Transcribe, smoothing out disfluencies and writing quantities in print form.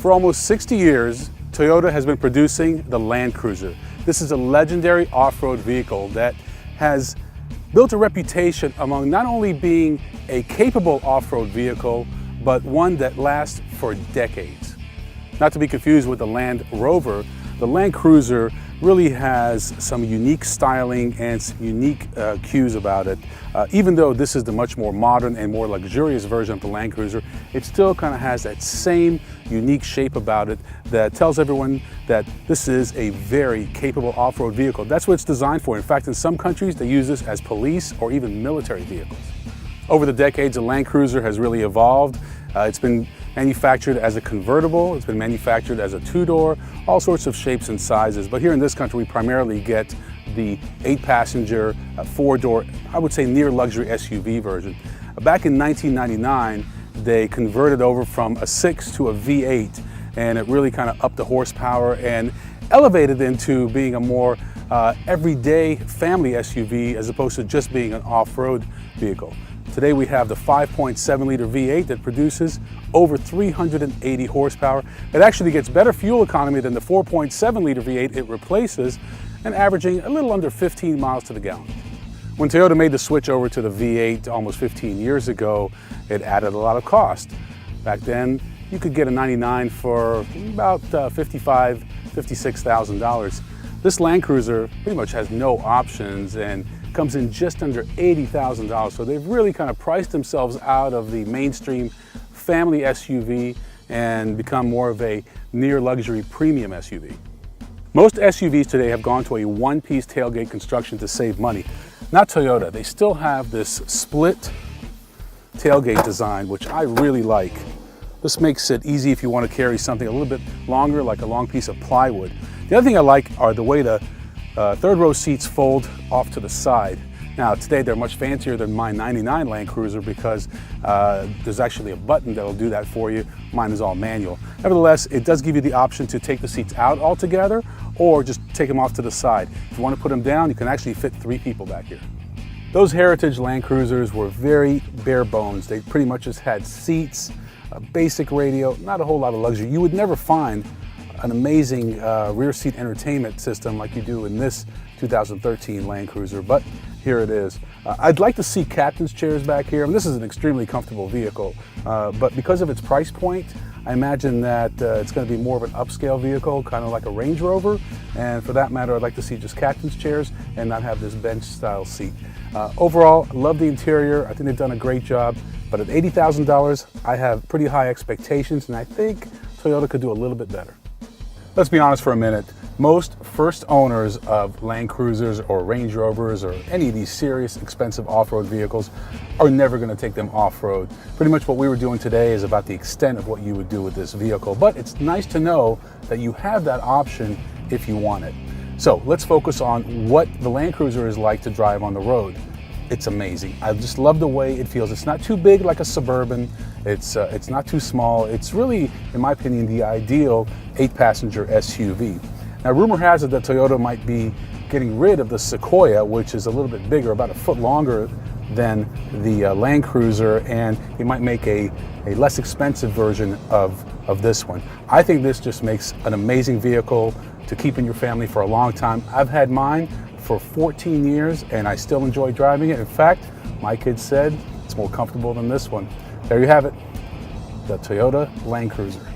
For almost 60 years, Toyota has been producing the Land Cruiser. This is a legendary off-road vehicle that has built a reputation among not only being a capable off-road vehicle, but one that lasts for decades. Not to be confused with the Land Rover, the Land Cruiser really has some unique styling and some unique cues about it. Even though this is the much more modern and more luxurious version of the Land Cruiser, it still kind of has that same unique shape about it that tells everyone that this is a very capable off-road vehicle. That's what it's designed for. In fact, in some countries, they use this as police or even military vehicles. Over the decades, the Land Cruiser has really evolved. It's been manufactured as a convertible, it's been manufactured as a two-door, all sorts of shapes and sizes. But here in this country, we primarily get the 8-passenger, 4-door, I would say near luxury SUV version. Back in 1999, they converted over from a 6 to a V8, and it really kind of upped the horsepower and elevated into being a more everyday family SUV as opposed to just being an off-road vehicle. Today we have the 5.7-liter V8 that produces over 380 horsepower. It actually gets better fuel economy than the 4.7-liter V8 it replaces, and averaging a little under 15 miles to the gallon. When Toyota made the switch over to the V8 almost 15 years ago, it added a lot of cost. Back then, you could get a 99 for about $55,000, $56,000. This Land Cruiser pretty much has no options and comes in just under $80,000. So they've really kind of priced themselves out of the mainstream family SUV and become more of a near luxury premium SUV. Most SUVs today have gone to a one-piece tailgate construction to save money. Not Toyota. They still have this split tailgate design, which I really like. This makes it easy if you want to carry something a little bit longer, like a long piece of plywood. The other thing I like are the way the third row seats fold off to the side. Now today they're much fancier than my 99 Land Cruiser because there's actually a button that'll do that for you. Mine is all manual. Nevertheless, it does give you the option to take the seats out altogether or just take them off to the side. If you want to put them down, you can actually fit 3 people back here. Those heritage Land Cruisers were very bare bones. They pretty much just had seats, a basic radio, not a whole lot of luxury. You would never find an amazing rear seat entertainment system like you do in this 2013 Land Cruiser, but here it is. I'd like to see captain's chairs back here. I mean, this is an extremely comfortable vehicle, but because of its price point, I imagine that it's going to be more of an upscale vehicle, kind of like a Range Rover, and for that matter, I'd like to see just captain's chairs and not have this bench style seat. Overall, I love the interior. I think they've done a great job, but at $80,000, I have pretty high expectations, and I think Toyota could do a little bit better. Let's be honest for a minute. Most first owners of Land Cruisers or Range Rovers or any of these serious expensive off-road vehicles are never going to take them off-road. Pretty much what we were doing today is about the extent of what you would do with this vehicle, but it's nice to know that you have that option if you want it. So let's focus on what the Land Cruiser is like to drive on the road. It's amazing. I just love the way it feels. It's not too big like a Suburban. It's not too small. It's really, in my opinion, the ideal 8-passenger SUV. Now, rumor has it that Toyota might be getting rid of the Sequoia, which is a little bit bigger, about a foot longer than the Land Cruiser, and they might make a less expensive version of this one. I think this just makes an amazing vehicle to keep in your family for a long time. I've had mine for 14 years and I still enjoy driving it. In fact, my kids said it's more comfortable than this one. There you have it, the Toyota Land Cruiser.